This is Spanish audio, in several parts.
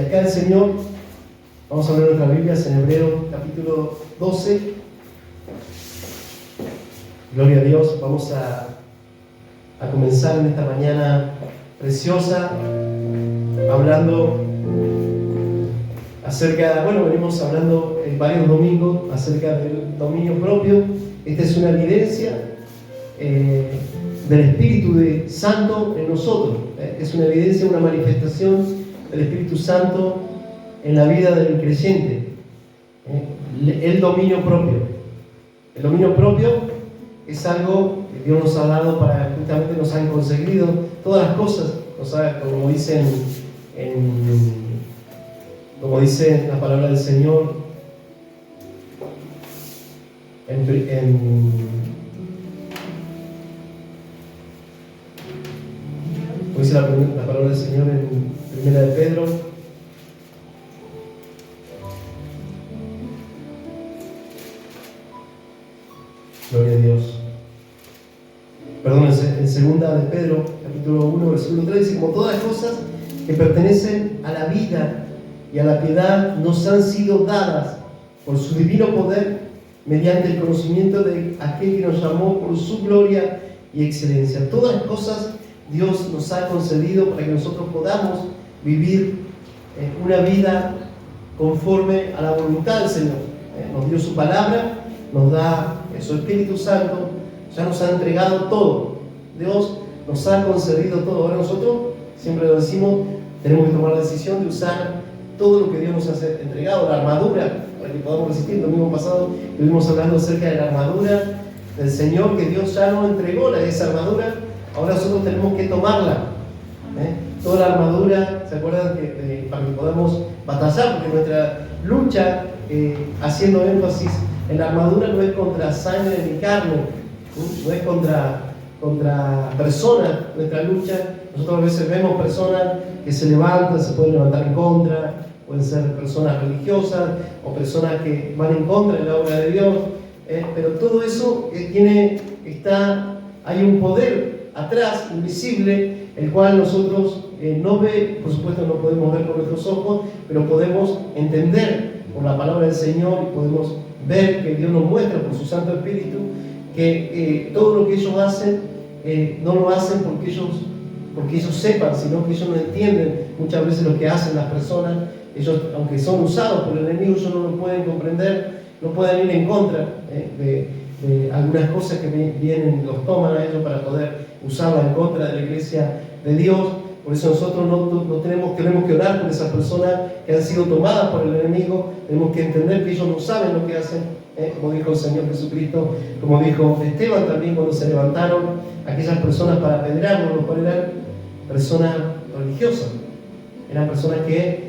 Y acá el Señor, vamos a ver nuestras Biblias en Hebreos capítulo 12. Gloria a Dios. Vamos a comenzar en esta mañana preciosa, hablando acerca, venimos hablando en varios domingos acerca del dominio propio. Esta es una evidencia del Espíritu Santo en nosotros. Es una evidencia, una manifestación del Espíritu Santo en la vida del creyente. El dominio propio. El dominio propio es algo que Dios nos ha dado para, justamente nos han conseguido todas las cosas, como dice la palabra del Señor como dice la palabra del Señor en Primera de Pedro. Gloria a Dios. Perdón, en Segunda de Pedro, capítulo 1, versículo 3, dice: como todas las cosas que pertenecen a la vida y a la piedad nos han sido dadas por su divino poder, mediante el conocimiento de aquel que nos llamó por su gloria y excelencia. Todas las cosas Dios nos ha concedido para que nosotros podamos vivir una vida conforme a la voluntad del Señor. Nos dio su palabra, nos da su Espíritu Santo, ya nos ha entregado todo. Dios nos ha concedido todo. Ahora nosotros, siempre lo decimos, tenemos que tomar la decisión de usar todo lo que Dios nos ha entregado, la armadura, para que podamos resistir. El domingo pasado estuvimos hablando acerca de la armadura del Señor, que Dios ya nos entregó, esa armadura. Ahora nosotros tenemos que tomarla. Toda la armadura, ¿se acuerdan? Para que podamos batallar, porque nuestra lucha, haciendo énfasis en la armadura, no es contra sangre ni carne, no es contra personas. Nuestra lucha, nosotros a veces vemos personas que se levantan, se pueden levantar en contra, pueden ser personas religiosas o personas que van en contra de la obra de Dios, pero todo eso hay un poder atrás, invisible, el cual nosotros no ve, por supuesto no podemos ver con nuestros ojos, pero podemos entender por la palabra del Señor y podemos ver que Dios nos muestra por su Santo Espíritu que todo lo que ellos hacen no lo hacen porque ellos sepan, sino que ellos no entienden muchas veces lo que hacen las personas. Ellos, aunque son usados por el enemigo, ellos no lo pueden comprender, no pueden ir en contra de algunas cosas que vienen, los toman a ellos para poder usarla en contra de la iglesia de Dios. Por eso nosotros tenemos que orar por esas personas que han sido tomadas por el enemigo. Tenemos que entender que ellos no saben lo que hacen, como dijo el Señor Jesucristo, como dijo Esteban también cuando se levantaron aquellas personas para apedrearlo, lo cual eran personas religiosas. Eran personas que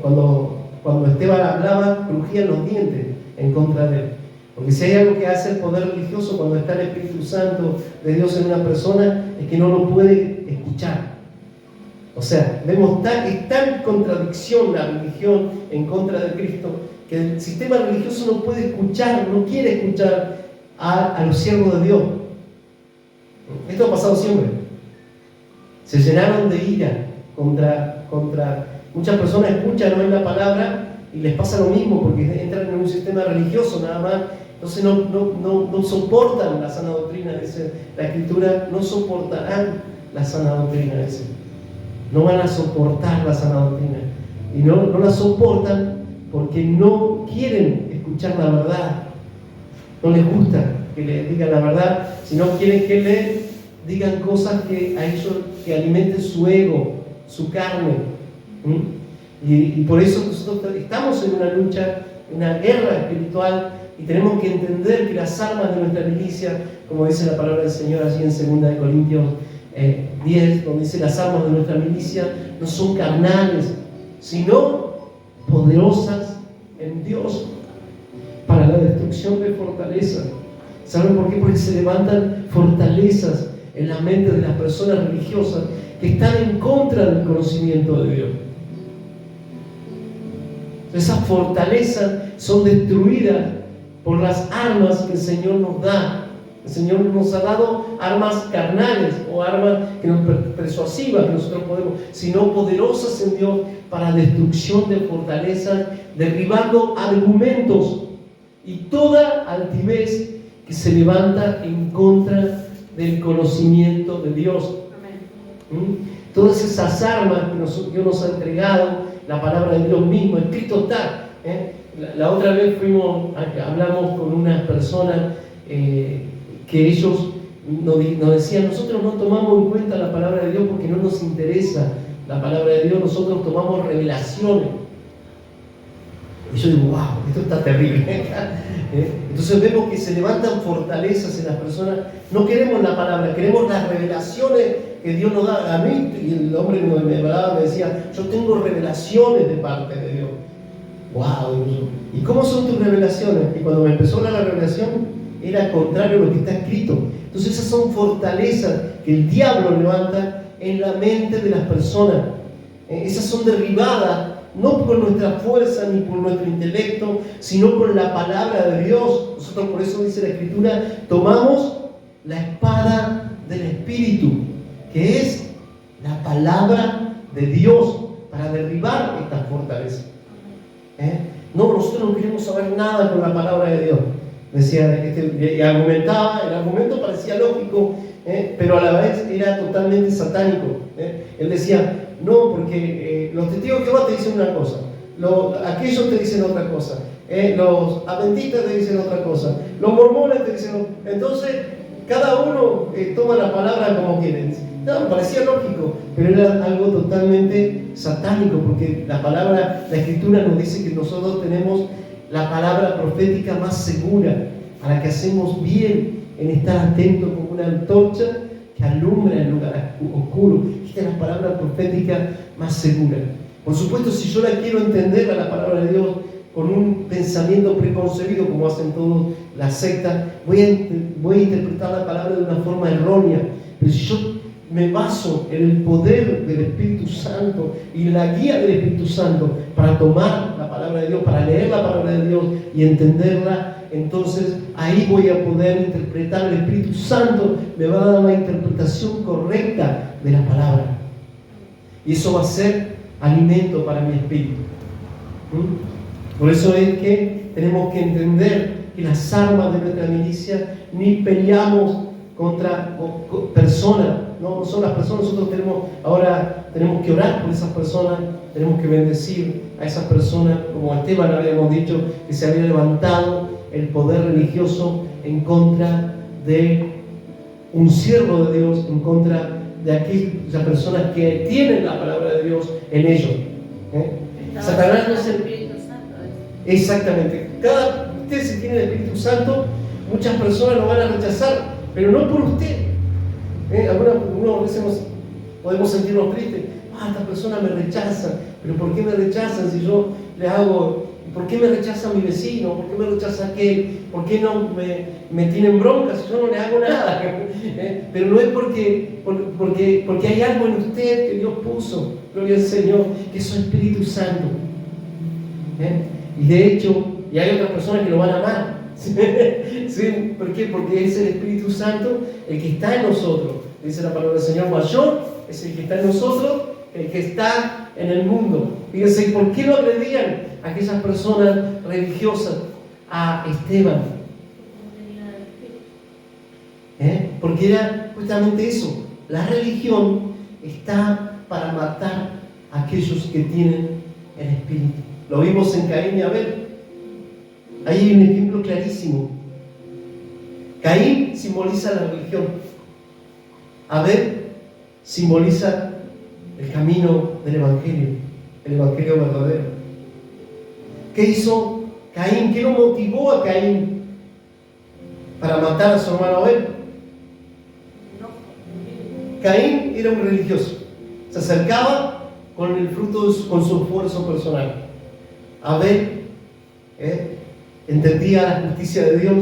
cuando Esteban hablaba, crujían los dientes en contra de él. Porque si hay algo que hace el poder religioso cuando está el Espíritu Santo de Dios en una persona, es que no lo puede escuchar. O sea, vemos es tal contradicción la religión en contra de Cristo, que el sistema religioso no puede escuchar, no quiere escuchar a los siervos de Dios. Esto ha pasado siempre. Se llenaron de ira contra muchas personas. Escuchan, oyen la palabra y les pasa lo mismo porque entran en un sistema religioso nada más. Entonces no soportan la sana doctrina, dice la Escritura, no soportarán la sana doctrina, dice. No van a soportar la sana doctrina. Y no la soportan porque no quieren escuchar la verdad. No les gusta que le digan la verdad, sino quieren que le digan cosas que a ellos que alimenten su ego, su carne. Y por eso nosotros estamos en una lucha, una guerra espiritual, y tenemos que entender que las armas de nuestra milicia, como dice la palabra del Señor allí en 2 Corintios 10, donde dice: las armas de nuestra milicia no son carnales, sino poderosas en Dios para la destrucción de fortalezas. ¿Saben por qué? Porque se levantan fortalezas en la mente de las personas religiosas que están en contra del conocimiento de Dios. Esas fortalezas son destruidas por las armas que el Señor nos da El Señor nos ha dado armas carnales o armas que nos persuasivas que nosotros podemos, sino poderosas en Dios para destrucción de fortalezas, derribando argumentos y toda altivez que se levanta en contra del conocimiento de Dios. Amén. Todas esas armas que Dios nos ha entregado, la palabra de Dios mismo, escrito está. La otra vez hablamos con unas personas que ellos nos decían: nosotros no tomamos en cuenta la palabra de Dios porque no nos interesa la palabra de Dios, nosotros tomamos revelaciones. Y yo digo: wow, esto está terrible. Entonces vemos que se levantan fortalezas en las personas. No queremos la palabra, queremos las revelaciones que Dios nos da. A mí, y el hombre que me hablaba me decía: yo tengo revelaciones de parte de Dios. Wow, ¿y cómo son tus revelaciones? Y cuando me empezó a hablar la revelación, era contrario a lo que está escrito. Entonces esas son fortalezas que el diablo levanta en la mente de las personas. Esas son derribadas no por nuestra fuerza ni por nuestro intelecto, sino por la palabra de Dios. Nosotros, por eso dice la Escritura, tomamos la espada del Espíritu, que es la palabra de Dios, para derribar estas fortalezas. No, nosotros no queremos saber nada con la palabra de Dios. Decía, y argumentaba, el argumento parecía lógico, pero a la vez era totalmente satánico. Él decía: no, porque los testigos de Jehová te dicen una cosa, aquellos te dicen otra cosa, los adventistas te dicen otra cosa, los mormones te dicen otra. Entonces cada uno toma la palabra como quiere. No, parecía lógico, pero era algo totalmente satánico, porque la Escritura nos dice que nosotros tenemos la palabra profética más segura, a la que hacemos bien en estar atentos como una antorcha que alumbra el lugar oscuro. Esta es la palabra profética más segura. Por supuesto, si yo la quiero entender a la palabra de Dios con un pensamiento preconcebido, como hacen todos las sectas, voy a interpretar la palabra de una forma errónea. Pero si yo me baso en el poder del Espíritu Santo y la guía del Espíritu Santo para tomar la palabra de Dios, para leer la palabra de Dios y entenderla, entonces ahí voy a poder interpretar. El Espíritu Santo me va a dar la interpretación correcta de la palabra, y eso va a ser alimento para mi espíritu. Por eso es que tenemos que entender que las armas de nuestra milicia ni peleamos contra personas, no son las personas. Nosotros tenemos que orar por esas personas, tenemos que bendecir a esas personas, como Esteban habíamos dicho, que se había levantado el poder religioso en contra de un siervo de Dios, en contra de aquellas personas que tienen la palabra de Dios en ellos. Satanás no se... Exactamente. Usted, si tiene el Espíritu Santo, muchas personas lo van a rechazar, pero no por usted. Algunas veces podemos sentirnos tristes. Esta persona me rechaza, pero ¿por qué me rechazan si yo le hago? ¿Por qué me rechaza mi vecino? ¿Por qué me rechaza aquel? ¿Por qué no me tienen bronca si yo no le hago nada? Pero no es porque hay algo en usted que Dios puso, gloria al Señor, que es su Espíritu Santo. Y de hecho, y hay otras personas que lo van a amar. ¿Sí? ¿Por qué? Porque es el Espíritu Santo el que está en nosotros. Dice la palabra del Señor: mayor es el que está en nosotros que el que está en el mundo. Fíjense, ¿por qué lo agredían aquellas personas religiosas a Esteban? Porque era justamente eso. La religión está para matar a aquellos que tienen el Espíritu. Lo vimos en Caín y Abel. Ahí hay un ejemplo clarísimo. Caín simboliza la religión. Abel simboliza el camino del Evangelio, el Evangelio verdadero. ¿Qué hizo Caín? ¿Qué lo motivó a Caín para matar a su hermano Abel? Caín era un religioso. Se acercaba con el fruto, con su esfuerzo personal. Abel entendía la justicia de Dios,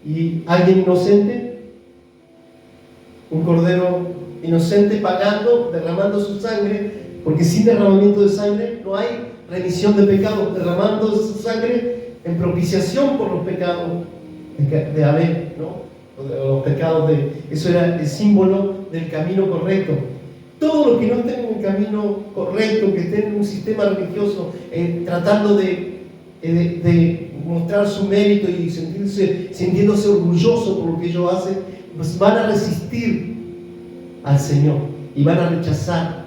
y alguien inocente, un cordero inocente pagando, derramando su sangre, porque sin derramamiento de sangre no hay remisión de pecados, derramando su sangre en propiciación por los pecados de Abel, ¿no? los pecados eso era el símbolo del camino correcto. Todos los que no estén en el camino correcto, que estén en un sistema religioso, tratando de mostrar su mérito y sintiéndose orgullosos por lo que ellos hacen, pues van a resistir al Señor y van a rechazar.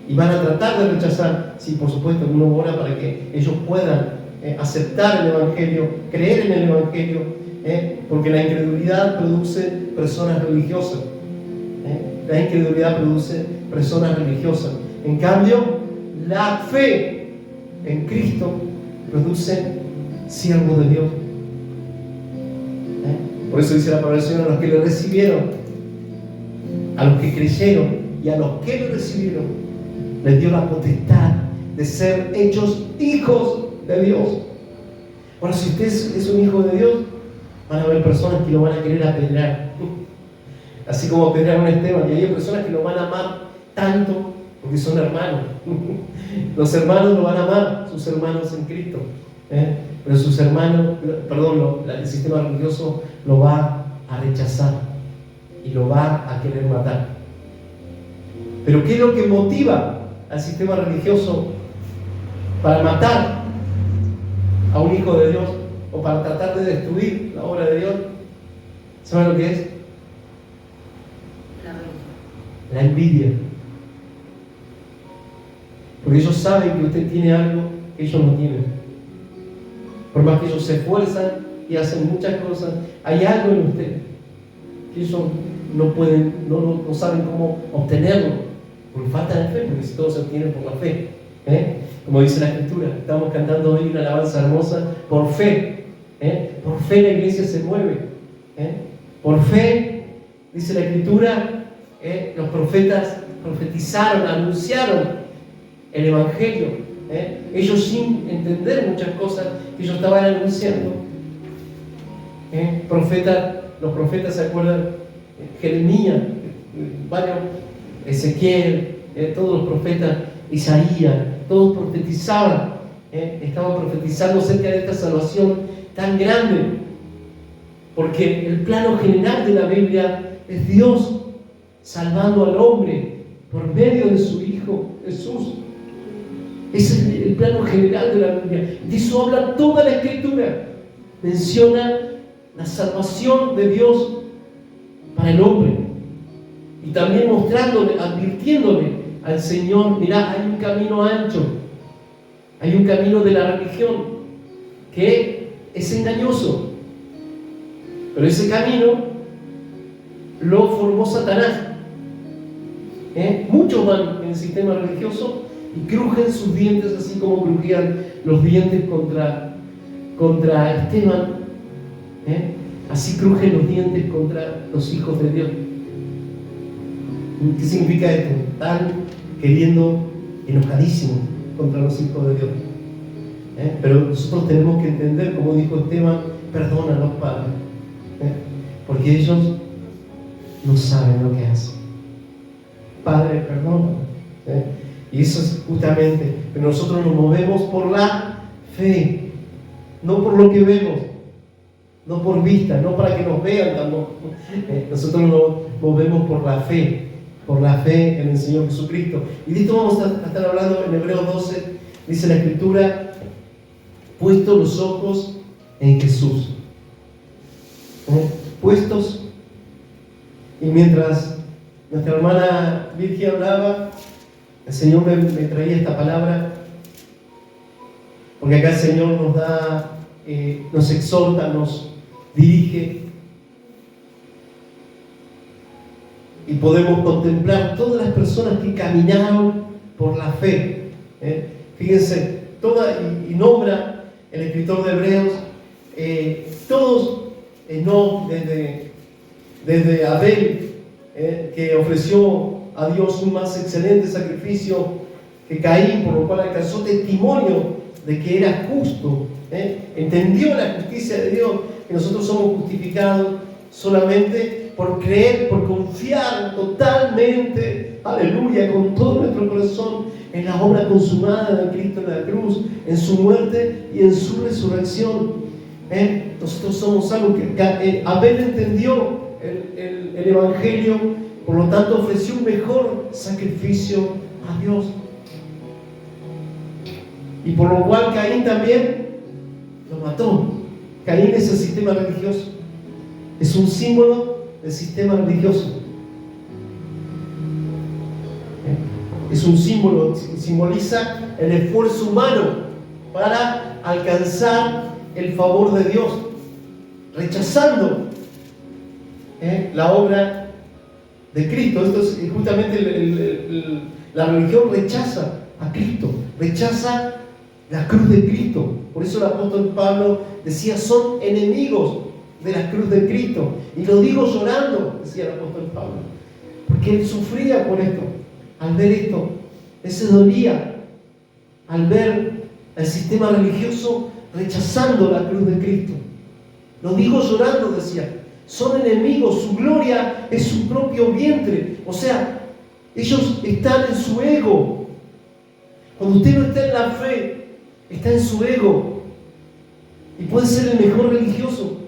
Y van a tratar de rechazar, sí, por supuesto, uno ora para que ellos puedan aceptar el Evangelio, creer en el Evangelio, porque la incredulidad produce personas religiosas. La incredulidad produce personas religiosas. En cambio, la fe en Cristo produce siervos de Dios. Por eso dice la palabra del Señor: a los que le recibieron, a los que creyeron y a los que le recibieron, les dio la potestad de ser hechos hijos de Dios. Bueno, si usted es un hijo de Dios, van a haber personas que lo van a querer apedrear, así como apedrearon a Esteban, y hay personas que lo van a amar tanto porque son hermanos. Los hermanos lo van a amar, sus hermanos en Cristo, pero sus hermanos, el sistema religioso lo va a rechazar y lo va a querer matar. Pero ¿qué es lo que motiva al sistema religioso para matar a un hijo de Dios o para tratar de destruir la obra de Dios? ¿Saben lo que es? La envidia. Porque ellos saben que usted tiene algo que ellos no tienen. Por más que ellos se esfuerzan y hacen muchas cosas, hay algo en usted que ellos no pueden, no saben cómo obtenerlo. Por falta de fe, porque si todo se obtiene por la fe. Como dice la Escritura, estamos cantando hoy una alabanza hermosa, por fe. Por fe la iglesia se mueve. Por fe, dice la Escritura, los profetas profetizaron, anunciaron el Evangelio. Ellos sin entender muchas cosas que ellos estaban anunciando. Los profetas se acuerdan, Jeremías, varios, Ezequiel, todos los profetas, Isaías, todos profetizaban, estaban profetizando acerca de esta salvación tan grande, porque el plano general de la Biblia es Dios salvando al hombre por medio de su Hijo Jesús. Ese es el plano general de la Biblia. De eso habla toda la Escritura. Menciona la salvación de Dios para el hombre. Y también mostrándole, advirtiéndole al Señor: mirá, hay un camino ancho, hay un camino de la religión que es engañoso, pero ese camino lo formó Satanás. Muchos van en el sistema religioso y crujen sus dientes así como crujían los dientes contra Esteban. Así crujen los dientes contra los hijos de Dios. ¿Qué significa esto? Están queriendo, enojadísimos contra los hijos de Dios. Pero nosotros tenemos que entender, como dijo Esteban: perdónalos, Padre, porque ellos no saben lo que hacen. Padre, perdónalos. Y eso es justamente, pero nosotros nos movemos por la fe, no por lo que vemos, no por vista, no para que nos vean tampoco. Nosotros nos movemos por la fe en el Señor Jesucristo. Y de esto vamos a estar hablando en Hebreos 12. Dice la Escritura: puestos los ojos en Jesús. Puestos. Y mientras nuestra hermana Virgen hablaba, el Señor me traía esta palabra, porque acá el Señor nos da, nos exhorta, nos dirige, y podemos contemplar todas las personas que caminaron por la fe. Fíjense, y nombra el escritor de Hebreos, todos, no desde Abel, que ofreció a Dios un más excelente sacrificio que Caín, por lo cual alcanzó testimonio de que era justo, entendió la justicia de Dios, que nosotros somos justificados solamente por creer, por confiar totalmente, aleluya, con todo nuestro corazón en la obra consumada de Cristo en la cruz, en su muerte y en su resurrección. Nosotros somos salvos. Abel entendió el Evangelio, por lo tanto ofreció un mejor sacrificio a Dios. Y por lo cual Caín también lo mató. Caín es el sistema religioso. Es un símbolo del sistema religioso. Es un símbolo, simboliza el esfuerzo humano para alcanzar el favor de Dios, rechazando la obra de Cristo. Esto es justamente la religión rechaza a Cristo, rechaza la cruz de Cristo. Por eso el apóstol Pablo decía: son enemigos de la cruz de Cristo. Y lo digo llorando, decía el apóstol Pablo, porque él sufría por esto. Al ver esto, él se dolía al ver el sistema religioso rechazando la cruz de Cristo. Lo digo llorando, decía. Son enemigos, su gloria es su propio vientre. O sea, ellos están en su ego. Cuando usted no está en la fe, está en su ego. Y puede ser el mejor religioso.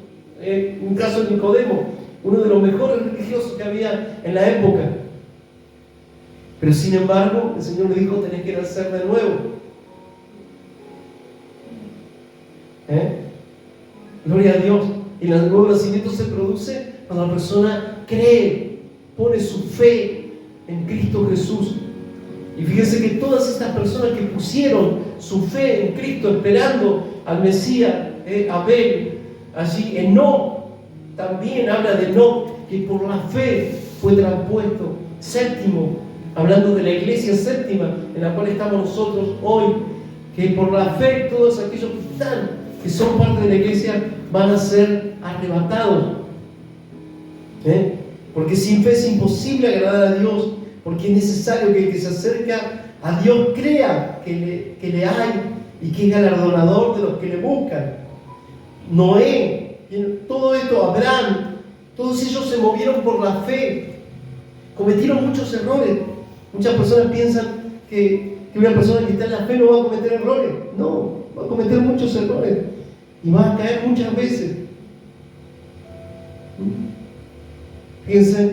Un caso de Nicodemo, uno de los mejores religiosos que había en la época. Pero sin embargo, el Señor le dijo: tenés que nacer de nuevo. Gloria a Dios. Y el nuevo nacimiento se produce cuando la persona cree, pone su fe en Cristo Jesús. Y fíjense que todas estas personas que pusieron su fe en Cristo, esperando al Mesías, Abel, allí Enoc, también habla de Enoc, que por la fe fue traspuesto. Séptimo, hablando de la iglesia séptima en la cual estamos nosotros hoy, que por la fe todos aquellos que son parte de la iglesia van a ser arrebatados. Porque sin fe es imposible agradar a Dios, porque es necesario que el que se acerca a Dios crea que le hay y que es galardonador de los que le buscan. Noé, todo esto, Abraham, todos ellos se movieron por la fe, cometieron muchos errores. Muchas personas piensan que una persona que está en la fe no va a cometer errores. No, va a cometer muchos errores y va a caer muchas veces. Fíjense,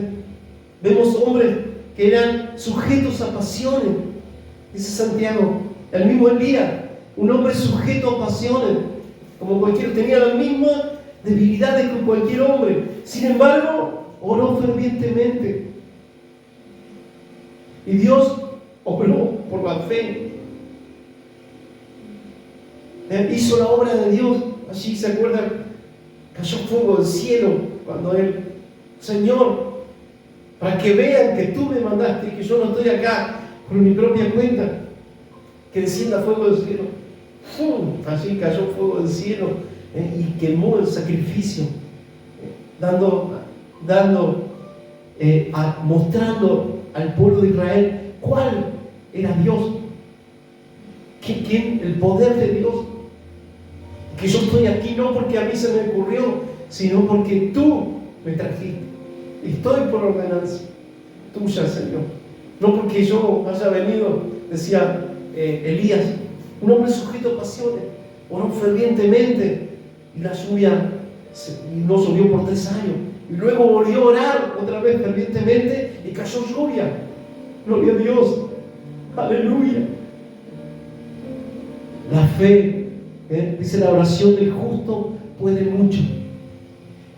vemos hombres que eran sujetos a pasiones. Dice Santiago, el mismo Elías, un hombre sujeto a pasiones, como cualquier, tenía las mismas debilidades que cualquier hombre. Sin embargo, oró fervientemente. Y Dios obró por la fe. Hizo la obra de Dios. Allí, ¿se acuerdan? Cayó fuego del cielo cuando él: Señor, para que vean que tú me mandaste y que yo no estoy acá por mi propia cuenta, que descienda fuego del cielo. Allí cayó fuego del cielo y quemó el sacrificio, mostrando al pueblo de Israel cuál era Dios, el poder de Dios. Que yo estoy aquí no porque a mí se me ocurrió, sino porque tú me trajiste. Estoy por ordenanza tuya, Señor. No porque yo haya venido, decía Elías, un hombre sujeto a pasiones, oró fervientemente y la lluvia no llovió por 3 años. Y luego volvió a orar otra vez fervientemente y cayó lluvia. Gloria a Dios. Aleluya. La fe, dice: la oración del justo puede mucho.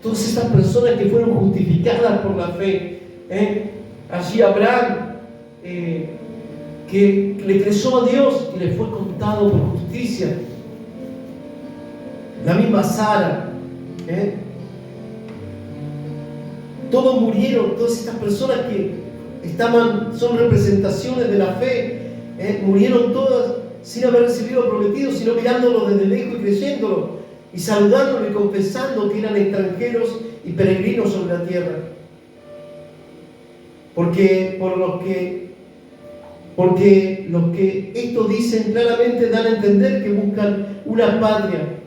Todas estas personas que fueron justificadas por la fe, allí Abraham, que le creyó a Dios y le fue contado por justicia. La misma Sara, todos murieron. Todas estas personas que son representaciones de la fe, murieron todas sin haber recibido lo prometido, sino mirándolo desde lejos y creyéndolo y saludándolo y confesando que eran extranjeros y peregrinos sobre la tierra. Porque los que esto dicen claramente dan a entender que buscan una patria.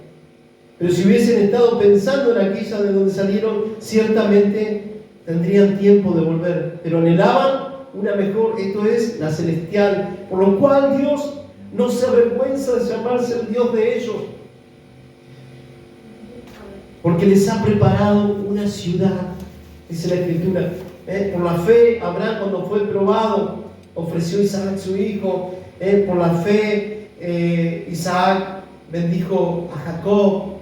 Pero si hubiesen estado pensando en aquella de donde salieron, ciertamente tendrían tiempo de volver. Pero anhelaban una mejor, esto es, la celestial. Por lo cual Dios no se avergüenza de llamarse el Dios de ellos. porque les ha preparado una ciudad, dice la Escritura. Por la fe, Abraham, cuando fue probado, ofreció a Isaac su hijo. Por la fe, Isaac bendijo a Jacob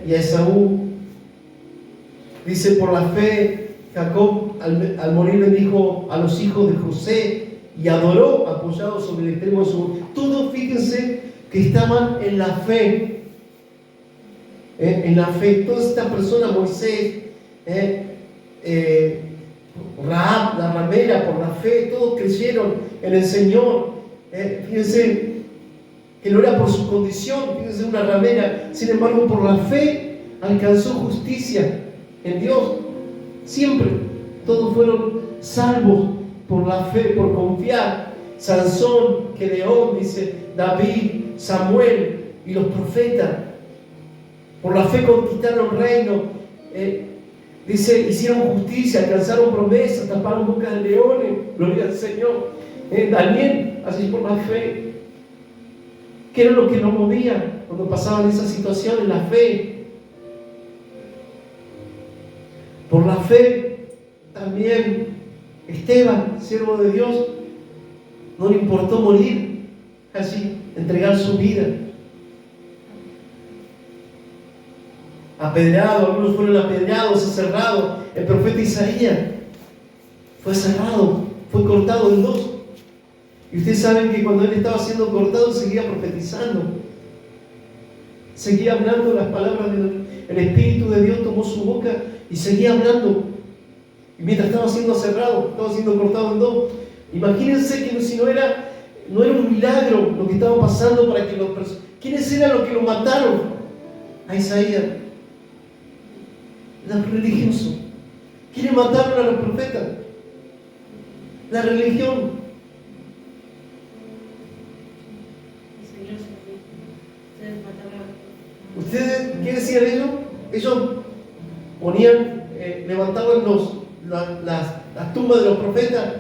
y a Esaú. Dice, por la fe, Jacob al morir bendijo a los hijos de José y adoró apoyado sobre el extremo de su... Todos, fíjense, que estaban en la fe. En la fe. Todas estas personas, Moisés, Rahab, la ramera, por la fe, todos creyeron en el Señor. Fíjense que no era por su condición, fíjense, una ramera, sin embargo, por la fe alcanzó justicia en Dios. Siempre, todos fueron salvos por la fe, por confiar. Sansón, Gedeón, dice David, Samuel y los profetas. Por la fe conquistaron reino. Dice, hicieron justicia, alcanzaron promesas, taparon bocas de leones. Gloria al Señor. Daniel, así por la fe. ¿Qué era lo que nos movía cuando pasaban esas situaciones? La fe. Por la fe también Esteban, siervo de Dios, no le importó morir, así, entregar su vida. Apedreado, algunos fueron apedreados, aserrados. El profeta Isaías fue aserrado, fue cortado en dos. Y ustedes saben que cuando él estaba siendo cortado, seguía profetizando, seguía hablando las palabras del Espíritu de Dios, tomó su boca y seguía hablando. Y mientras estaba siendo aserrado, estaba siendo cortado en dos. Imagínense que si no era un milagro lo que estaba pasando para que ¿quiénes eran los que lo mataron? A Isaías. Los religiosos. ¿Quiénes mataron a los profetas? La religión. ¿Ustedes qué decían ellos? Ellos ponían, levantaban las tumbas de los profetas,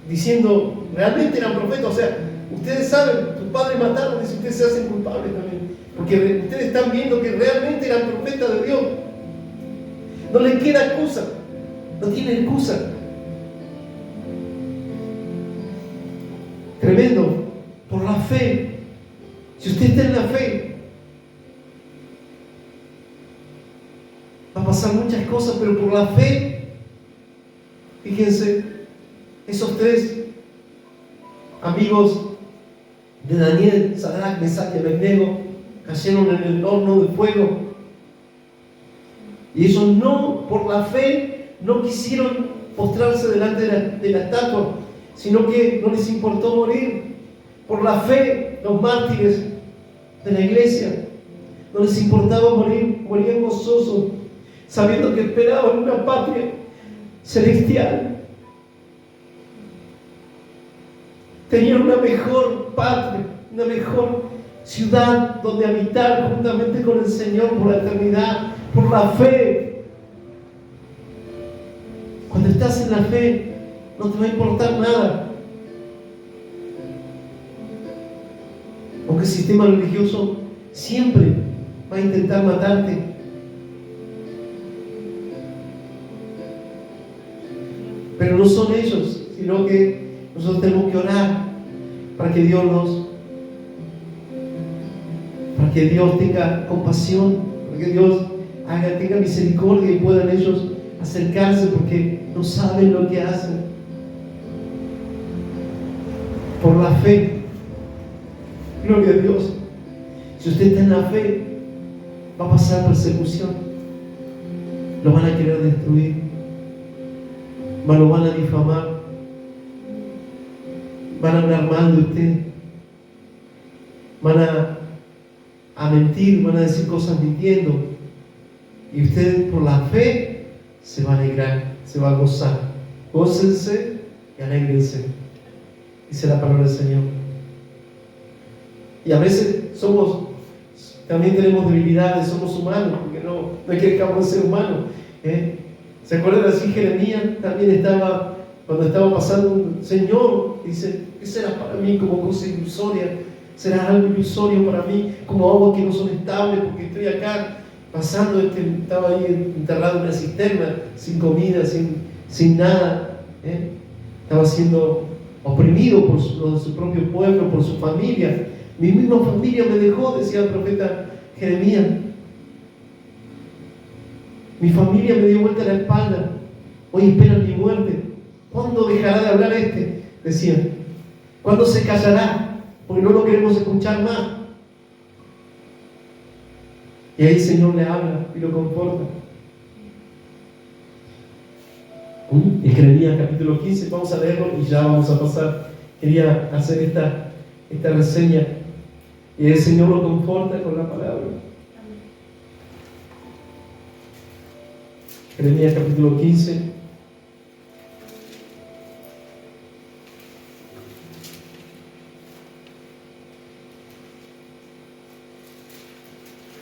diciendo, realmente eran profetas. O sea, ustedes saben, tus padres mataron, y ustedes se hacen culpables también, porque ustedes están viendo que realmente eran profetas de Dios. No les queda excusa, no tienen excusa. Tremendo, por la fe. Si usted está en la fe, va a pasar muchas cosas, pero por la fe, fíjense, esos tres amigos de Daniel, Sadrach, Mesach y Abednego, cayeron en el horno de fuego. Y ellos no, por la fe, no quisieron postrarse delante de la estatua, sino que no les importó morir. Por la fe, los mártires de la iglesia, no les importaba morir, morían gozosos, sabiendo que esperaban una patria celestial. Tenían una mejor patria, una mejor ciudad donde habitar juntamente con el Señor por la eternidad, por la fe. Cuando estás en la fe, no te va a importar nada. Aunque el sistema religioso siempre va a intentar matarte. Pero no son ellos, sino que nosotros tenemos que orar para que Dios tenga compasión, para que Dios tenga misericordia y puedan ellos acercarse, porque no saben lo que hacen. Por la fe, gloria a Dios. Si usted está en la fe, va a pasar persecución, lo van a querer destruir, lo van a difamar, van a hablar mal de usted, van a mentir, van a decir cosas mintiendo, y usted por la fe se va a alegrar, se va a gozar. Gócense y alégrense, dice la palabra del Señor. Y a veces también tenemos debilidades, somos humanos, porque no es que dejamos de ser humanos. ¿Se acuerdan así? Jeremías también cuando estaba pasando, Señor, dice, ¿qué será para mí como cosa ilusoria? ¿Será algo ilusorio para mí, como aguas que no son estables, porque estoy acá pasando, estaba ahí enterrado en una cisterna, sin comida, sin nada, estaba siendo oprimido por los de su propio pueblo, por su familia. Mi misma familia me dejó, decía el profeta Jeremías. Mi familia me dio vuelta la espalda. Hoy esperan mi muerte. ¿Cuándo dejará de hablar este? Decían. ¿Cuándo se callará? Porque no lo queremos escuchar más. Y ahí el Señor le habla y lo conforta. En Jeremías capítulo 15, vamos a leerlo y ya vamos a pasar. Quería hacer esta reseña. Y el Señor lo conforta con la palabra. Jeremías capítulo 15.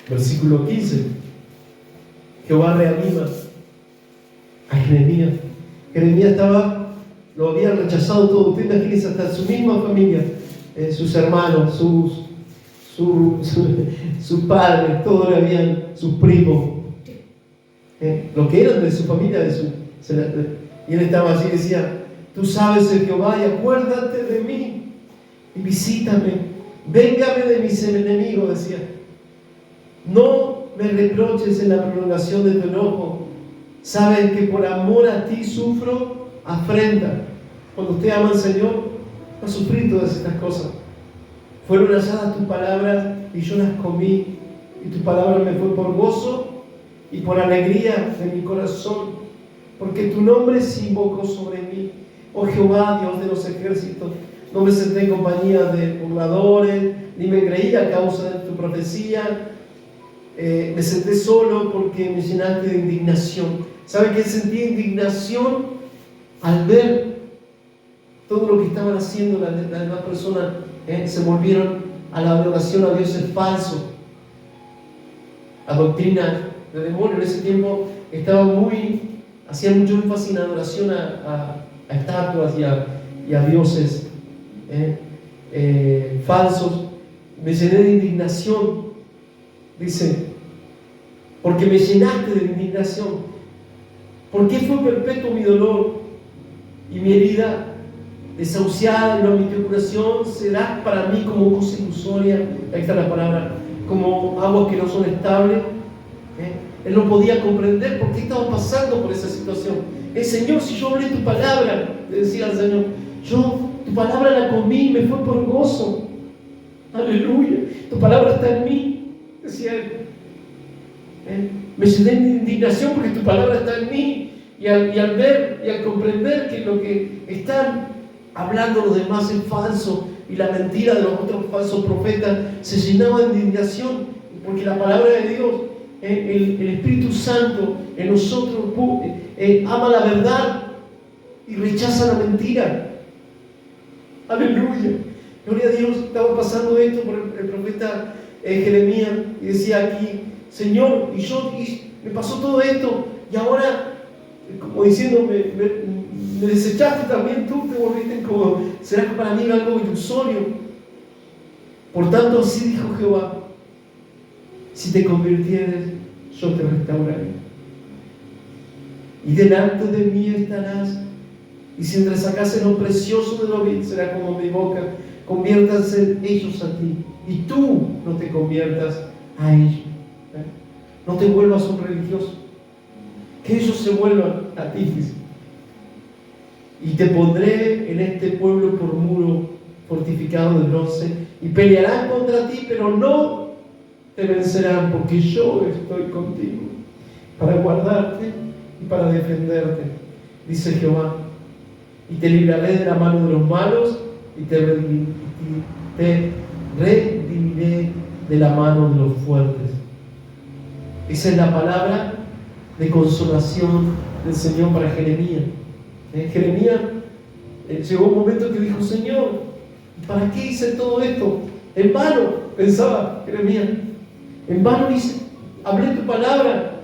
Versículo 15. Jehová reanima a Jeremías. Jeremías lo habían rechazado todo. Usted imagínese, hasta su misma familia, sus hermanos, sus padres, todos le habían, sus primos, lo que eran de su familia, y él estaba así, decía: tú sabes, Jehová, y acuérdate de mí, y visítame, véngame de mis enemigos, decía. No me reproches en la prolongación de tu enojo. Sabes que por amor a ti sufro afrenta. Cuando usted ama al Señor, va a sufrir todas estas cosas. Fueron halladas tus palabras y yo las comí, y tu palabra me fue por gozo y por alegría de mi corazón, porque tu nombre se invocó sobre mí. Oh Jehová, Dios de los ejércitos, no me senté en compañía de burladores, ni me engreí a causa de tu profecía. Me senté solo porque me llenaste de indignación. ¿Sabe qué? Sentí indignación al ver todo lo que estaban haciendo las demás personas. Se volvieron a la adoración a dioses falsos, a doctrina de demonios. En ese tiempo hacían mucho énfasis en la adoración a estatuas y a dioses falsos. Me llené de indignación, dice, porque me llenaste de indignación. ¿Por qué fue perpetuo mi dolor y mi herida desahuciada y no admitió curación? Será para mí como cosa ilusoria. Ahí está la palabra, como aguas que no son estables. Él no podía comprender por qué estaba pasando por esa situación. Señor, si yo hablé tu palabra, le decía al Señor, tu palabra la comí y me fue por gozo. Aleluya, tu palabra está en mí, decía él. Me llené de indignación porque tu palabra está en mí, y al ver y al comprender que lo que están hablando los demás es falso y la mentira de los otros falsos profetas, se llenaba de indignación, porque la palabra de Dios, el Espíritu Santo en nosotros ama la verdad y rechaza la mentira. Aleluya, gloria a Dios. Estaba pasando esto por el profeta Jeremías, y decía aquí: Señor, y me pasó todo esto, y ahora, como diciendo, me desechaste también tú, te volviste como, será que para mí era algo ilusorio. Por tanto, así dijo Jehová: si te convirtieres, yo te restauraré, y delante de mí estarás, y si entresacases lo precioso de lo vil, será como mi boca. Conviértanse ellos a ti, y tú no te conviertas a ellos. No te vuelvas un religioso, que ellos se vuelvan a ti. Y te pondré en este pueblo por muro fortificado de bronce, y pelearán contra ti, pero no te vencerán, porque yo estoy contigo para guardarte y para defenderte, dice Jehová. Y te libraré de la mano de los malos, y te redimiré de la mano de los fuertes. Esa es la palabra de consolación del Señor para Jeremías. Jeremías llegó un momento que dijo: Señor, ¿para qué hice todo esto? En vano, pensaba Jeremías. En vano hablé tu palabra,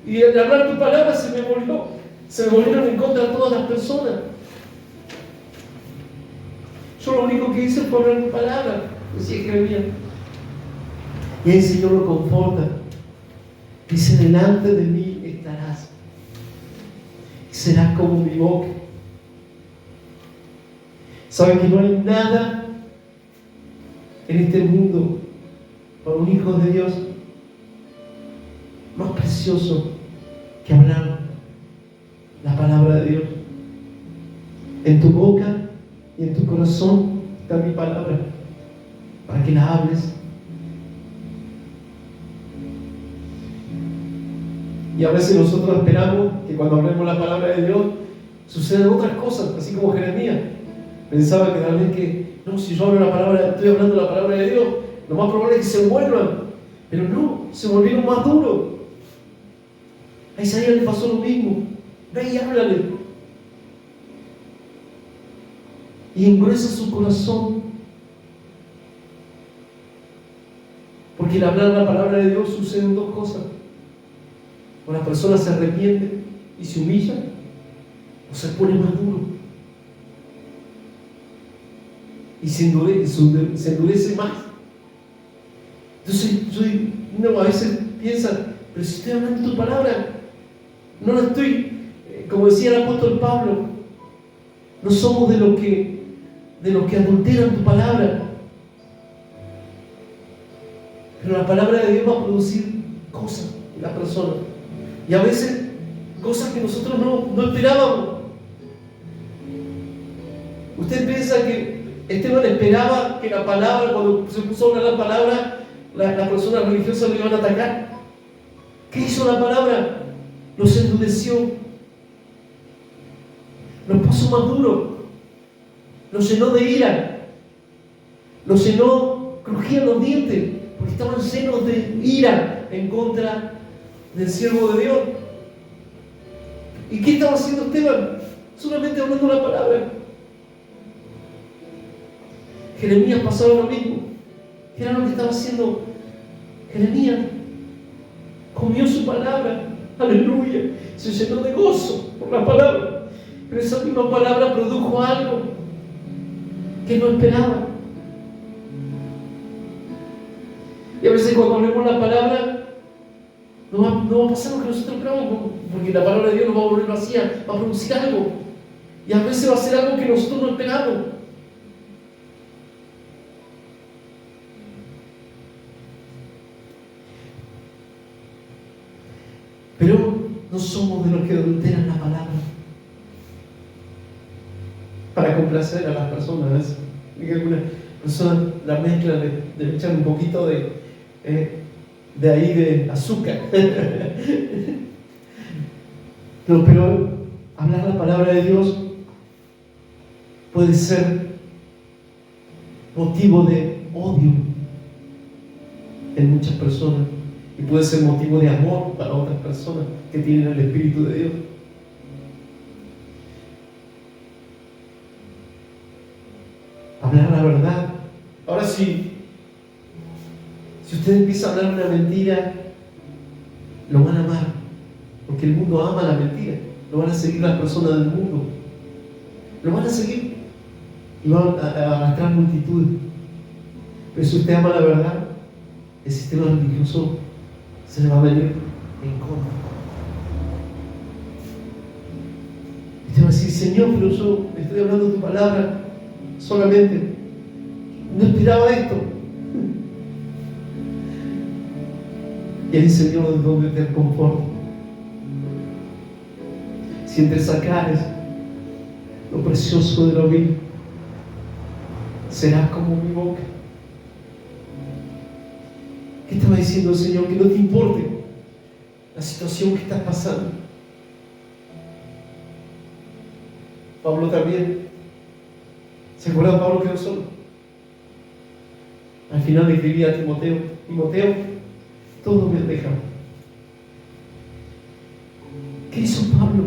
y al hablar tu palabra se me volvieron en contra todas las personas. Yo lo único que hice fue hablar tu palabra, decía Jeremías. Y el Señor lo conforta. Dice, delante de mí estarás. Serás como mi boca. ¿Saben que no hay nada en este mundo para un hijo de Dios más precioso que hablar la palabra de Dios? En tu boca y en tu corazón está mi palabra, para que la hables. Y a veces nosotros esperamos que cuando hablemos la palabra de Dios sucedan otras cosas, así como Jeremías pensaba que tal vez que, no, si yo hablo la palabra, estoy hablando la palabra de Dios, lo más probable es que se vuelvan, pero no, se volvieron más duros. A Isaías le pasó lo mismo. Ve y háblale. Y engruesa su corazón. Porque al hablar la palabra de Dios suceden dos cosas. O la persona se arrepiente y se humilla, o se pone más duro. Y se endurece más. Entonces, a veces piensan, pero si estoy hablando tu palabra, no la estoy, como decía el apóstol Pablo, no somos de los que adulteran tu palabra. Pero la palabra de Dios va a producir cosas en la persona. Y a veces, cosas que nosotros no esperábamos. Usted piensa que Esteban esperaba que la palabra, cuando se puso a hablar la palabra, la persona religiosa lo iban a atacar. ¿Qué hizo la palabra? Los endureció, los puso más duros, los llenó de ira, los llenó, crujían los dientes, porque estaban llenos de ira en contra del siervo de Dios. ¿Y qué estaba haciendo Esteban? Solamente hablando la palabra. Jeremías pasaba lo mismo. ¿Qué era lo que estaba haciendo Jeremías? Comió su palabra, aleluya, se llenó de gozo por la palabra, pero esa misma palabra produjo algo que no esperaba. Y a veces cuando hablemos la palabra no va a pasar lo que nosotros esperamos, porque la palabra de Dios no va a volver vacía, va a producir algo, y a veces va a ser algo que nosotros no esperamos. Pero no somos de los que adulteran la palabra para complacer a las personas. Y algunas personas la mezclan, le echan un poquito de azúcar. Pero hablar la palabra de Dios puede ser motivo de odio en muchas personas. Y puede ser motivo de amor para otras personas que tienen el Espíritu de Dios. Hablar la verdad. Ahora si usted empieza a hablar una mentira, lo van a amar. Porque el mundo ama la mentira. Lo van a seguir las personas del mundo. Lo van a seguir. Y van a arrastrar multitudes. Pero si usted ama la verdad, el sistema religioso se le va a venir en contra. Y te va a decir, Señor, pero yo estoy hablando tu palabra solamente. No esperaba esto. Y el Señor es donde te conforta. Si entre sacares lo precioso de lo vil, serás como mi boca. ¿Qué estaba diciendo el Señor? Que no te importe la situación que estás pasando. Pablo también. ¿Se acuerdan? Pablo quedó solo. Al final le escribía a Timoteo: Timoteo, todos me dejan. ¿Qué hizo Pablo?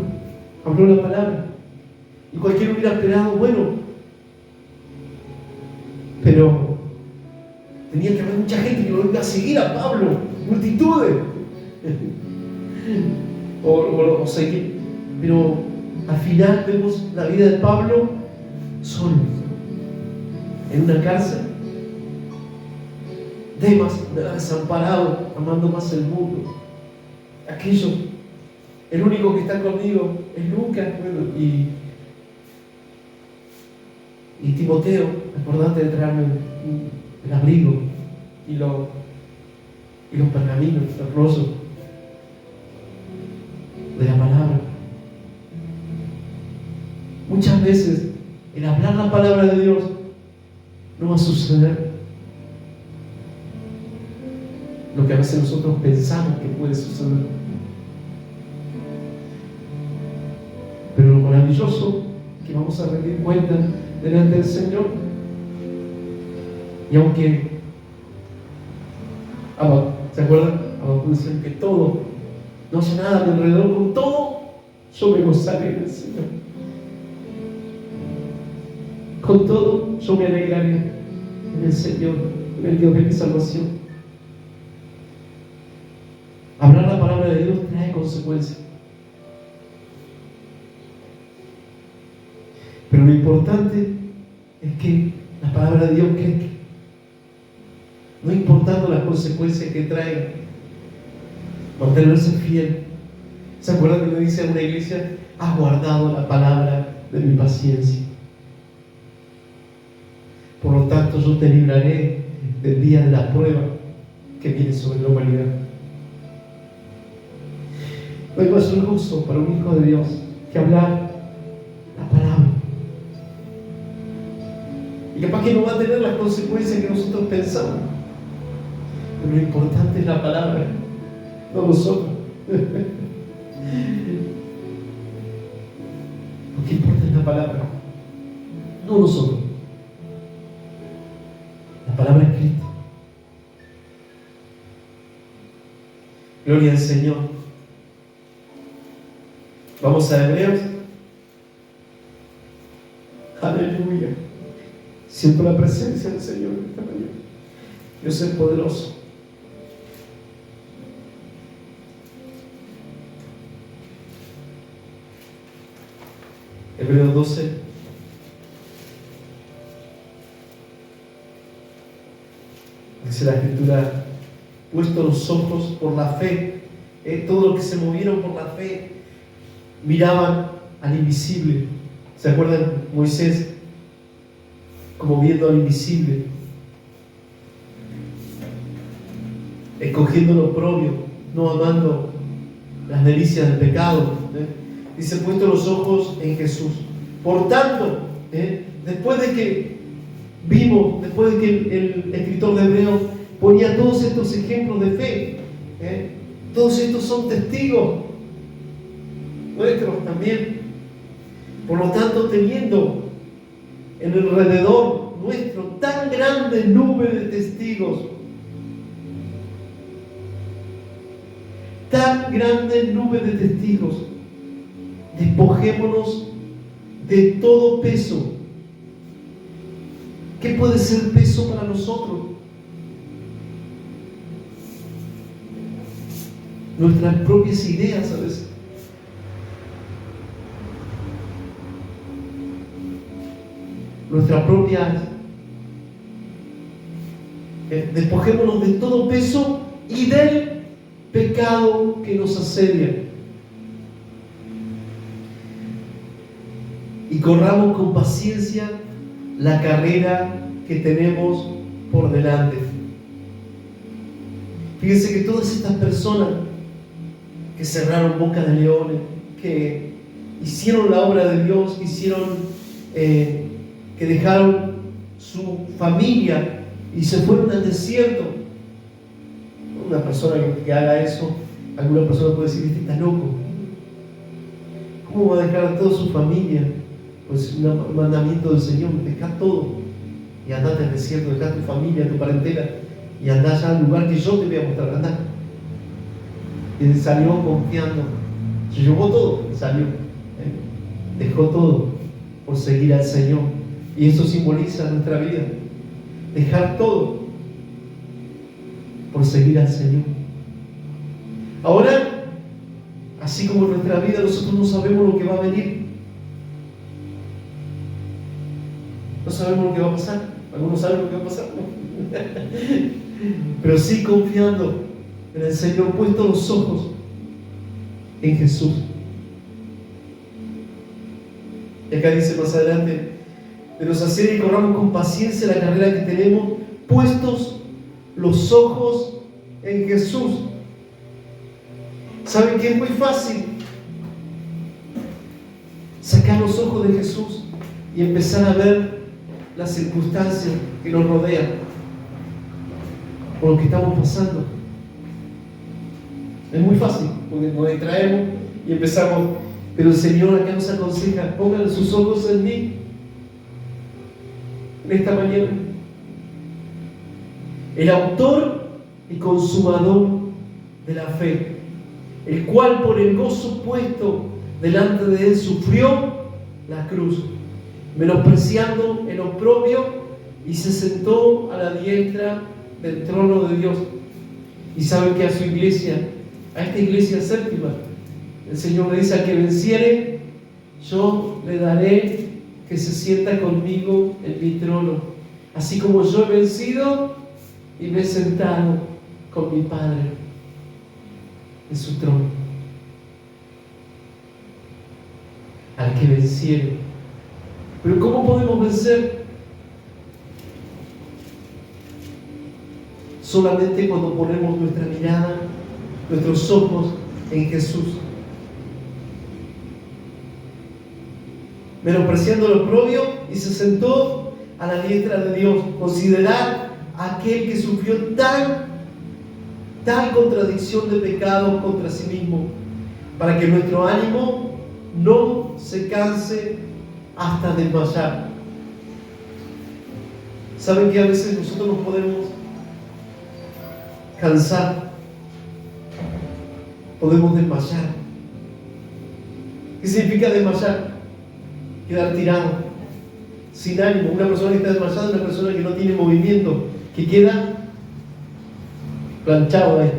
Habló la palabra. Y cualquiera hubiera esperado, bueno, pero tenía que haber mucha gente que lo iba a seguir a Pablo, multitudes. o seguir. Pero al final vemos la vida de Pablo solo, en una cárcel, Demas, desamparado, amando más el mundo aquello. El único que está conmigo es Lucas, bueno, y Timoteo, acordate de traerme el abrigo y los pergaminos, los rollos de la palabra. Muchas veces el hablar la palabra de Dios no va a suceder lo que a veces nosotros pensamos que puede suceder. Pero lo maravilloso es que vamos a rendir cuenta delante del Señor. Y aunque ¿se acuerdan? Abacú dice que todo, no hace nada a mi alrededor, con todo yo me gozaré en el Señor. Con todo yo me alegraré en el Señor, en el Dios de mi salvación. Hablar la palabra de Dios trae consecuencias. Pero lo importante es que la palabra de Dios crezca. No importando las consecuencias que trae, mantenerse fiel. ¿Se acuerdan que le dice a una iglesia? Has guardado la palabra de mi paciencia. Por lo tanto, yo te libraré del día de la prueba que viene sobre la humanidad. No hay mayor gozo para un hijo de Dios que hablar la palabra. Y capaz que no va a tener las consecuencias que nosotros pensamos. Pero lo importante es la palabra, no nosotros. Lo que importa es la palabra, no nosotros. La palabra escrita. Gloria al Señor. Vamos a Hebreos. Aleluya. Siento la presencia del Señor en esta mañana. Dios es poderoso. Hebreos 12. Dice la Escritura, puesto los ojos por la fe, todos los que se movieron por la fe miraban al invisible. ¿Se acuerdan? Moisés como viendo al invisible, escogiendo lo oprobio, no amando las delicias del pecado. Dice, puesto los ojos en Jesús. Por tanto, después de que vimos, después de que el escritor de Hebreos ponía todos estos ejemplos de fe, todos estos son testigos nuestros también. Por lo tanto, teniendo en alrededor nuestro tan grande nube de testigos, tan grande nube de testigos, despojémonos de todo peso. ¿Qué puede ser peso para nosotros? Nuestras propias ideas a veces. Nuestras propias. Despojémonos de todo peso y del pecado que nos asedia. Y corramos con paciencia la carrera que tenemos por delante. Fíjense que todas estas personas que cerraron boca de leones, que hicieron la obra de Dios, que dejaron su familia y se fueron al desierto. Una persona que haga eso, alguna persona puede decir, este está loco. ¿Cómo va a dejar a toda su familia? Pues un mandamiento del Señor, deja todo y andate al desierto, deja tu familia, tu parentela y andá ya al lugar que yo te voy a mostrar, andá. Y salió confiando, se llevó todo y salió, dejó todo por seguir al Señor. Y eso simboliza nuestra vida, dejar todo por seguir al Señor. Ahora, así como en nuestra vida nosotros no sabemos lo que va a venir, no sabemos lo que va a pasar. Algunos saben lo que va a pasar, ¿no? Pero sí confiando en el Señor, puesto los ojos en Jesús. Y acá dice más adelante, de nos hacer y corramos con paciencia la carrera que tenemos, puestos los ojos en Jesús. ¿Saben que es muy fácil sacar los ojos de Jesús y empezar a ver las circunstancias que nos rodean o lo que estamos pasando? Es muy fácil, porque nos distraemos y empezamos, pero el Señor acá nos aconseja, pongan sus ojos en mí en esta mañana. El autor y consumador de la fe, el cual por el gozo puesto delante de él sufrió la cruz, menospreciando el oprobio, y se sentó a la diestra del trono de Dios. Y saben que a su iglesia, a esta iglesia séptima, el Señor le dice: al que venciere, yo le daré que se sienta conmigo en mi trono, así como yo he vencido y me he sentado con mi Padre en su trono. Al que venciere. Pero ¿cómo podemos vencer? Solamente cuando ponemos nuestra mirada, nuestros ojos en Jesús. Menospreciando el oprobio, y se sentó a la diestra de Dios. Considerad a aquel que sufrió tal contradicción de pecado contra sí mismo, para que nuestro ánimo no se canse hasta desmayar. ¿Saben que a veces nosotros nos podemos cansar? Podemos desmayar. ¿Qué significa desmayar? Quedar tirado, sin ánimo. Una persona que está desmayada es una persona que no tiene movimiento, que queda planchado ahí,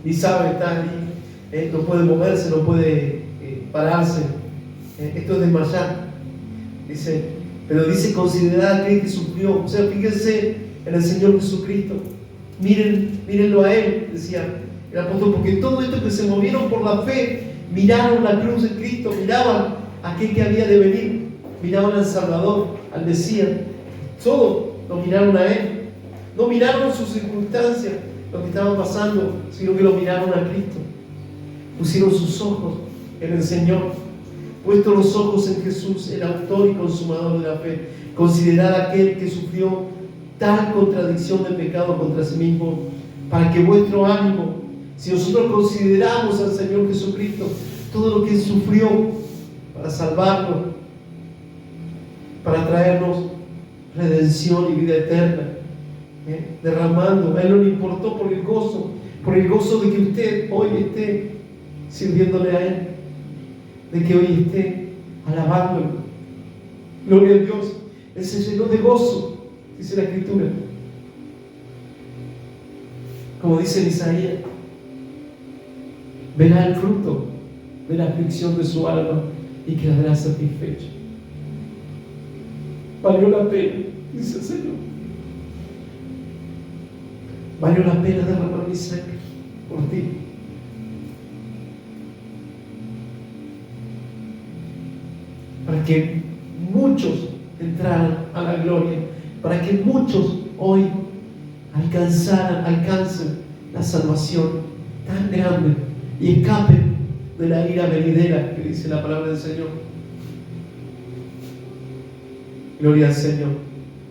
ni sabe estar ahí, no puede moverse, no puede pararse. Esto es desmayar. Dice, pero dice: considerad a aquel que sufrió. O sea, fíjense en el Señor Jesucristo. Mírenlo a Él, decía el apóstol, porque todo esto que se movieron por la fe, miraron la cruz de Cristo, miraban a aquel que había de venir, miraban al Salvador, al Mesías. Todo lo miraron a Él. No miraron sus circunstancias, lo que estaban pasando, sino que lo miraron a Cristo. Pusieron sus ojos en el Señor. Puesto los ojos en Jesús, el autor y consumador de la fe. Considerad a aquel que sufrió tal contradicción de pecado contra sí mismo, para que vuestro ánimo, si nosotros consideramos al Señor Jesucristo, todo lo que Él sufrió para salvarnos, para traernos redención y vida eterna, derramando, a Él no le importó por el gozo de que usted hoy esté sirviéndole a Él, de que hoy esté alabándolo. Gloria a Dios. Él se llenó de gozo, dice la Escritura, como dice en Isaías. Verá el fruto de la aflicción de su alma y quedará satisfecho. Valió la pena, dice el Señor. Valió la pena derramar mi sangre por ti. Para que muchos entraran a la gloria, para que muchos hoy alcancen la salvación tan grande y escapen de la ira venidera que dice la palabra del Señor. Gloria al Señor.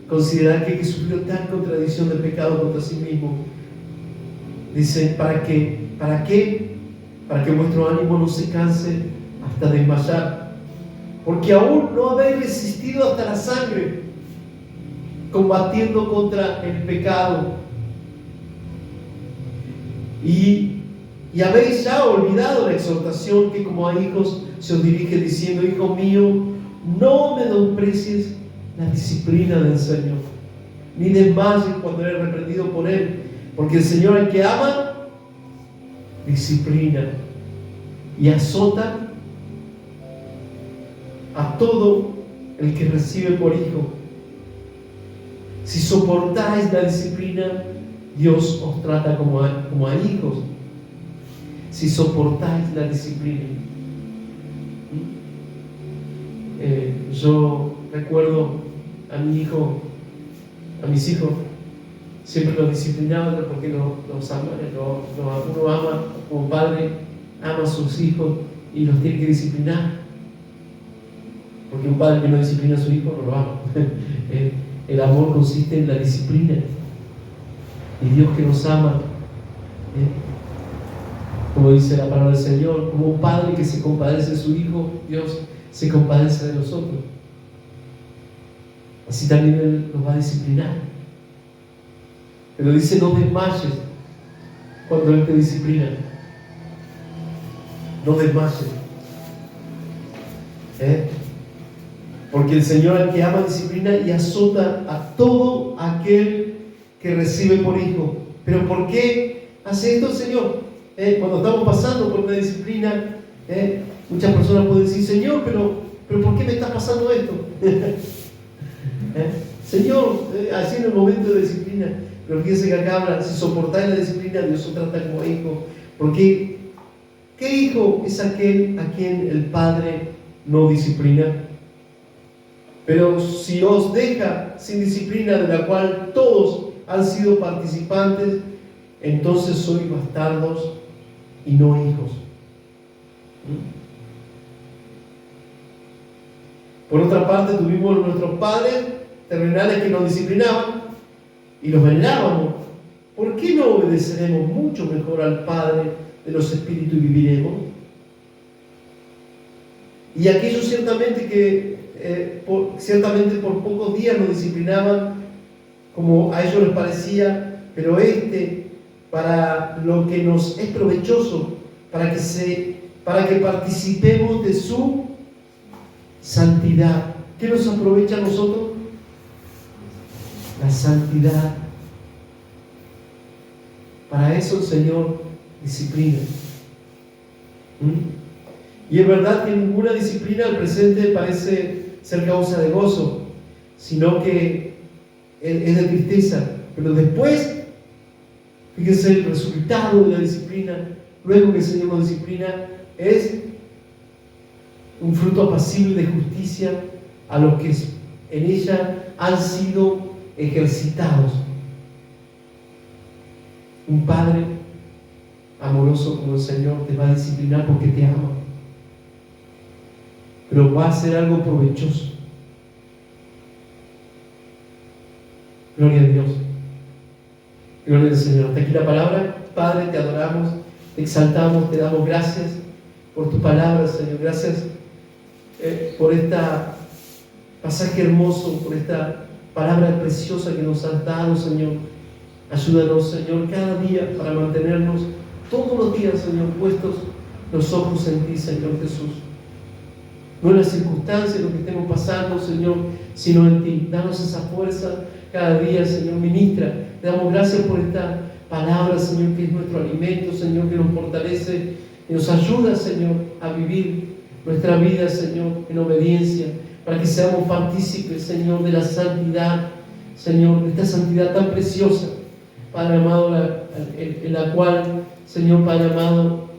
Considerad que sufrió tal contradicción de pecado contra sí mismo. Dice: ¿para qué? Para que vuestro ánimo no se canse hasta desmayar. Porque aún no habéis resistido hasta la sangre, combatiendo contra el pecado. Y habéis ya olvidado la exhortación que como a hijos se os dirige, diciendo: hijo mío, no menosprecies la disciplina del Señor, ni desmayes cuando eres reprendido por Él, porque el Señor, al que ama, disciplina y azota a todo el que recibe por hijo. Si soportáis la disciplina, Dios os trata como a hijos. si soportáis la disciplina. Yo recuerdo a mi hijo, a mis hijos, siempre los disciplinaban porque los ama, uno ama, como padre, ama a sus hijos y los tiene que disciplinar. Porque un padre que no disciplina a su hijo no lo ama. El amor consiste en la disciplina. Y Dios que nos ama, como dice la palabra del Señor, como un padre que se compadece de su hijo, Dios se compadece de nosotros. Así también Él nos va a disciplinar. Pero dice: no desmayes cuando Él te disciplina. No desmayes. Porque el Señor, al que ama, disciplina y azota a todo aquel que recibe por hijo. ¿Pero por qué hace esto el Señor? Cuando estamos pasando por una disciplina, muchas personas pueden decir: Señor, pero ¿por qué me está pasando esto? Señor, así en el momento de disciplina. Pero fíjense que acá habla: si soportáis la disciplina, Dios os trata como hijo. Porque ¿qué hijo es aquel a quien el Padre no disciplina? Pero si os deja sin disciplina, de la cual todos han sido participantes, entonces sois bastardos y no hijos. Por otra parte, tuvimos nuestros padres terrenales que nos disciplinaban y los venerábamos. ¿Por qué no obedeceremos mucho mejor al Padre de los espíritus y viviremos? Y aquellos ciertamente que ciertamente por pocos días nos disciplinaban como a ellos les parecía, pero para lo que nos es provechoso, para que participemos de su santidad. ¿Qué nos aprovecha a nosotros? La santidad. Para eso el Señor disciplina. Y es verdad que ninguna disciplina al presente parece ser causa de gozo, sino que es de tristeza. Pero después, fíjense, el resultado de la disciplina, luego que el Señor nos disciplina, es un fruto apacible de justicia a los que en ella han sido ejercitados. Un Padre amoroso como el Señor te va a disciplinar porque te ama, pero va a hacer algo provechoso. Gloria a Dios. Gloria al Señor. Hasta aquí la palabra. Padre, te adoramos, te exaltamos, te damos gracias por tu palabra, Señor. Gracias por este pasaje hermoso, por esta palabra preciosa que nos has dado, Señor. Ayúdanos, Señor, cada día para mantenernos todos los días, Señor, puestos los ojos en ti, Señor Jesús. No en las circunstancias, lo que estemos pasando, Señor, sino en ti. Danos esa fuerza cada día, Señor. Ministra. Te damos gracias por esta palabra, Señor, que es nuestro alimento, Señor, que nos fortalece y nos ayuda, Señor, a vivir nuestra vida, Señor, en obediencia, para que seamos partícipes, Señor, de la santidad, Señor, de esta santidad tan preciosa, Padre amado, en la cual, Señor, Padre amado,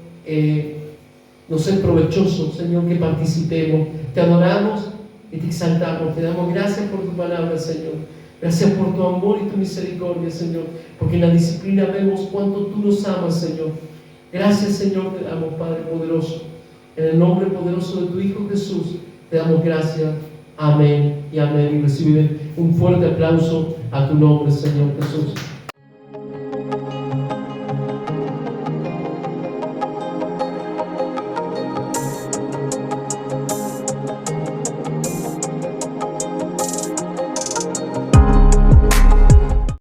nos es provechoso, Señor, que participemos. Te adoramos y te exaltamos. Te damos gracias por tu palabra, Señor. Gracias por tu amor y tu misericordia, Señor, porque en la disciplina vemos cuánto tú nos amas, Señor. Gracias, Señor, te damos, Padre poderoso. En el nombre poderoso de tu Hijo Jesús, te damos gracias. Amén y amén. Y recibe un fuerte aplauso a tu nombre, Señor Jesús.